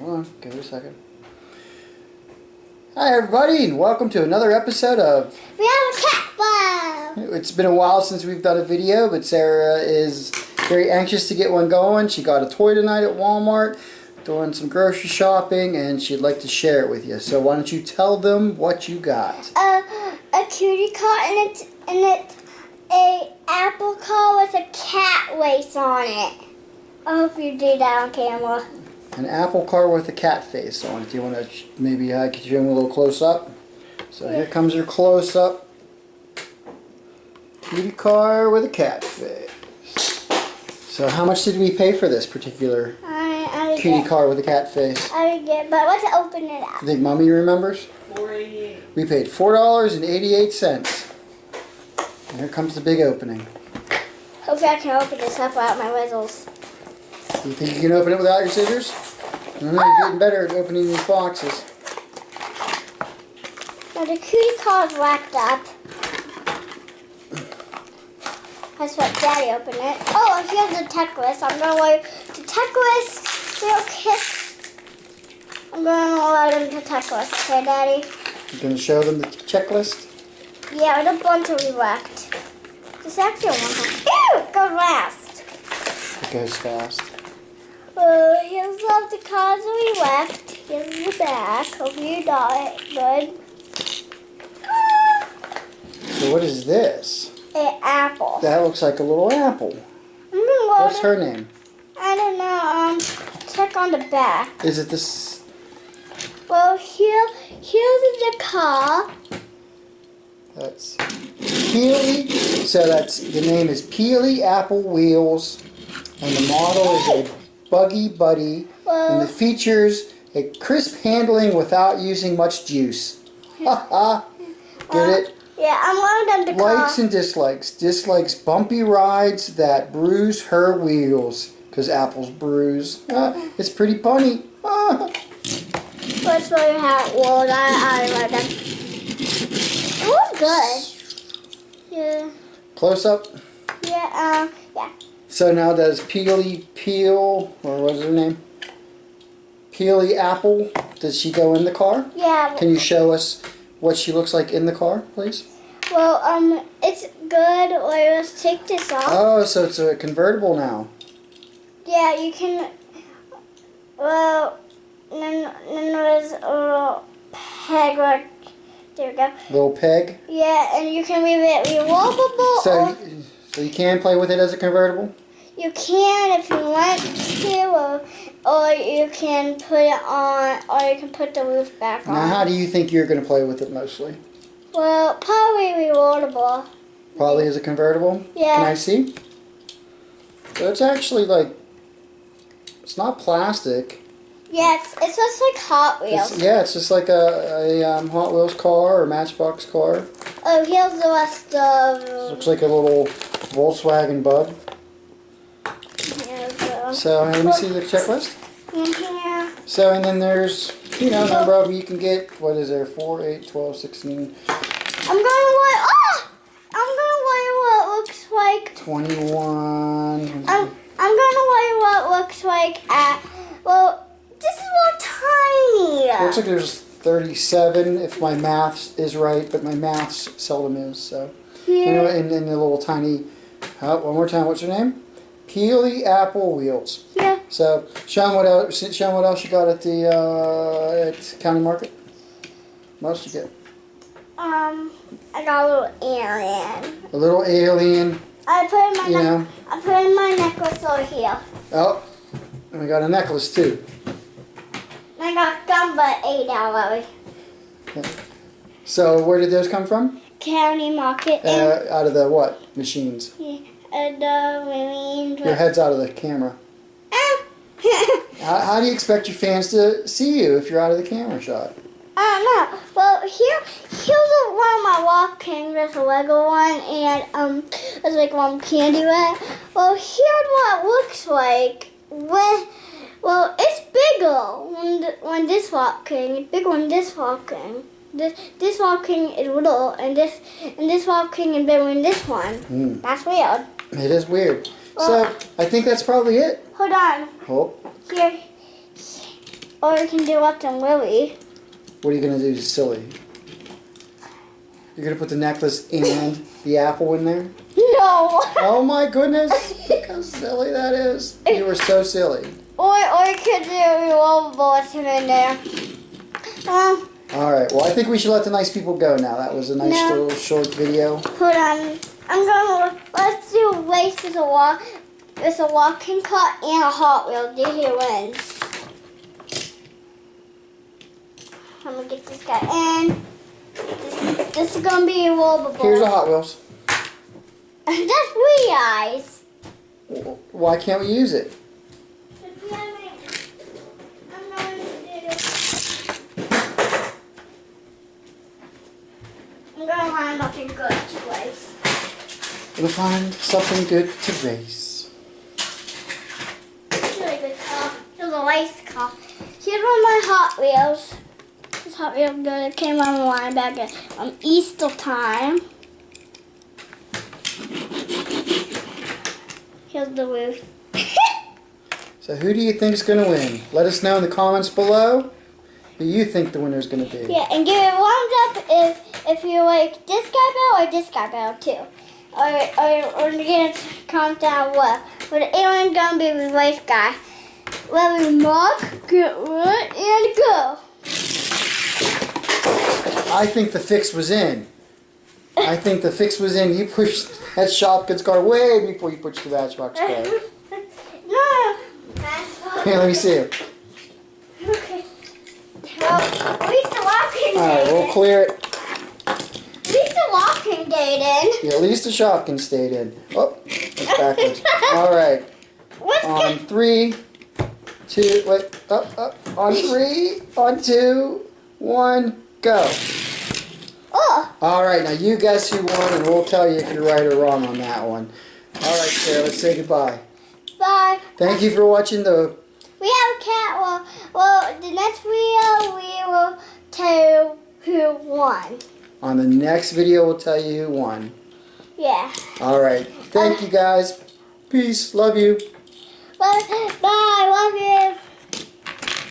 Hold on, give it a second. Hi everybody, and welcome to another episode of We Have a Cat Club! It's been a while since we've done a video, but Sarah is very anxious to get one going. She got a toy tonight at Walmart, doing some grocery shopping, and she'd like to share it with you. So why don't you tell them what you got? A cutie car, and it's a apple car with a cat lace on it. I hope you do that on camera. An apple car with a cat face on it. Do you want to maybe get you in a little close up? So here comes your close up. Cutie car with a cat face. So how much did we pay for this particular cutie car with a cat face? I get, but let's open it up. I think Mommy remembers. $4.88. We paid $4.88. And here comes the big opening. Hopefully I can open this up without my whistles. You think you can open it without your scissors? I don't know, you're getting better at opening these boxes. Now the cutie car is wrapped up. That's what Daddy opened it. Oh, and here's the checklist. I'm going to wear the checklist. Little kiss. I'm going to allow them to checklist. Okay, Daddy? You're going to show them the checklist? Yeah, with a bunch of wrecked. This actually one. Ew! It goes fast. It goes fast. Here's all the cards we left. Here's the back. Hope you got it good. So what is this? An apple. That looks like a little apple. What's her name? I don't know. Check on the back. Is it this? Well, here's the car. That's Peely. So the name is Peely Apple Wheels, and the model is a Buggy Buddy, and the features a crisp handling without using much juice. Haha. Get it? Yeah, I'm one of them to Likes and dislikes. Dislikes bumpy rides that bruise her wheels. Because apples bruise. It's pretty funny. Let's show you how it was. I like that. It was good. Yeah. Close up. Yeah, yeah. So now does Peely Peel, or what's her name? Peely Apple, does she go in the car? Yeah. Can you show us what she looks like in the car, please? Well, it's good. Let's take this off. Oh, so it's a convertible now. Yeah, you can. Well, then there's a little peg right there. We go. Little peg. Yeah, and you can leave it removable. So you can play with it as a convertible? You can if you want to, or you can put it on, or you can put the roof back on. Now, how do you think you're going to play with it mostly? Well, probably reloadable. Probably as a convertible? Yeah. Can I see? So it's actually like, it's not plastic. Yeah, it's just like Hot Wheels. It's just like a Hot Wheels car or Matchbox car. Oh, here's the rest of. Looks like a little Volkswagen Bug. So let me see the checklist. Yeah. So and then there's a number of them you can get. What is there? 4, 8, 12, 16. I'm gonna wear what looks like 21. I'm gonna wear what looks like well, this is more tiny. Looks like there's 37 if my math is right, but my maths seldom is. So anyway, and then the little tiny. One more time. What's your name? Peely Apple Wheels. Yeah. So show them what else you got at the at County Market. What else you get? I got a little alien. A little alien. I put in my necklace over here. Oh, and we got a necklace too. I got gum but ate already. Okay. So where did those come from? County Market. Out of the what machines? Yeah, and Your head's out of the camera. How do you expect your fans to see you if you're out of the camera shot? I don't know. Well, here's one of my walk-ins. There's a Lego one, and there's like one candy one. Well, here's what it looks like. Well, it's bigger when this walk-in. It's bigger when this walk-in. This walk-in is little, and this walk-in is bigger than this one. That's weird. It is weird. Well, so I think that's probably it. Hold on. Oh. Here. Or we can do up to Lily. What are you going to do, silly? You're going to put the necklace and the apple in there? No! Oh my goodness! Look how silly that is. You were so silly. Or we could do revolvable with him in there. Alright, well I think we should let the nice people go now. That was a nice little short video. Hold on. Let's do a race with a walking cart and a Hot Wheel. Do who wins. I'm gonna get this guy in. This is gonna be rollable. Here's the Hot Wheels. That's three eyes. Why can't we use it? I'm gonna find something good to race. We'll find something good to race. It's a really good car. Here's a race car. Here's one of my Hot Wheels. This Hot Wheel good. Came on the line back at Easter time. Here's the roof. So who do you think is going to win? Let us know in the comments below who you think the winner is going to be. Yeah, and give it a thumbs up if you like this guy better or this guy better too. Or get comment down below. But the alien gonna be the race guy. Let me mark, get rid, and go. I think the fix was in. I think the fix was in. You pushed that Shopkins car way before you pushed the Matchbox car. No. Here, let me see it. Okay. Well, at least the walking Alright, we'll clear it. At least the walking stayed in. Yeah, at least the Shopkins stayed in. Oh, that's backwards. Alright. On 3, 2, wait, up. On 3, on 2, 1, go. Oh. Alright, now you guess who won and we'll tell you if you're right or wrong on that one. Alright, Sarah, let's say goodbye. Bye. Thank you for watching the... We have a cat. Well, the next video we will tell you who won. On the next video, we'll tell you who won. Yeah. Alright, thank you guys. Peace, love you. Bye, love you.